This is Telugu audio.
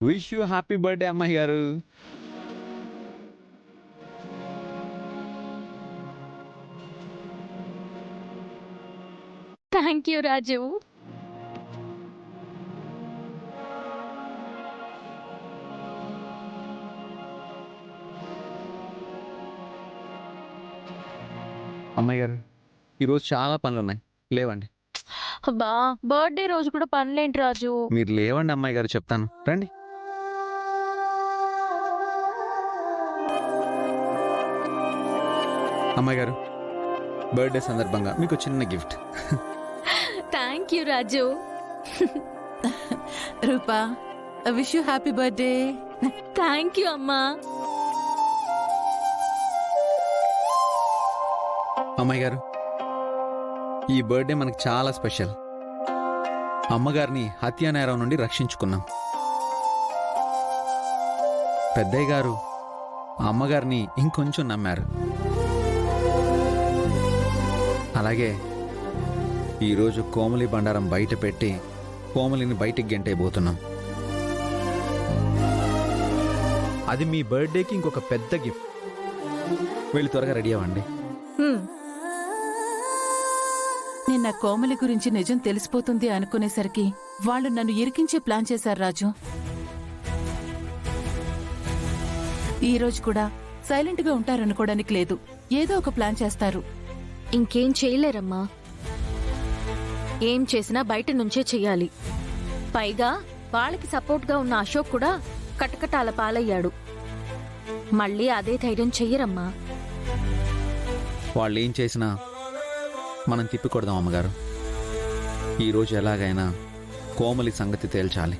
విష్ యూ హ్యాపీ బర్త్డే అమ్మాయి గారు. థ్యాంక్ యూ రాజు. అమ్మాయి గారు, ఈరోజు చాలా పనులు ఉన్నాయి, లేవండి. అబ్బా, బర్త్డే రోజు కూడా పనులేంటి రాజు? మీరు లేవండి అమ్మాయి గారు, చెప్తాను రండి. అమ్మాయి గారు, బర్త్డే సందర్భంగా మీకు చిన్న gift. Thank you Raju. Roopa, wish you happy birthday. Thank you అమ్మా. అమ్మాయి గారు, ఈ బర్త్డే మనకు చాలా స్పెషల్. అమ్మగారిని హత్యా నేరం నుండి రక్షించుకున్నాం. పెద్దయ్య గారు అమ్మగారిని ఇంకొంచెం నమ్మారు. అలాగే ఈరోజు కోమలి బండారం బయట పెట్టి కోమలిని బయటికి గెంటైపోతున్నాం. అది మీ బర్త్డేకి ఇంకొక పెద్ద గిఫ్ట్. వెళ్ళి త్వరగా రెడీ అవ్వండి. నిన్న కోమలి గురించి నిజం తెలిసిపోతుంది అనుకునేసరికి వాళ్ళు నన్ను ఇరికించే ప్లాన్ చేశారు రాజు. ఈ రోజు కూడా సైలెంట్ గా ఉంటారనుకోవడానికి లేదు, ఏదో ఒక ప్లాన్ చేస్తారు. ఇంకేం చేయలేరమ్మా. ఏం చేసినా బయట నుంచే చెయ్యాలి. పైగా వాళ్ళకి సపోర్ట్గా ఉన్న అశోక్ కూడా కటకటాల పాలయ్యాడు. మళ్ళీ అదే ధైర్యం చెయ్యరమ్మా. వాళ్ళు ఏం చేసినా మనం తిప్పికొడదాం అమ్మగారు. ఈరోజు ఎలాగైనా కోమలి సంగతి తేల్చాలి.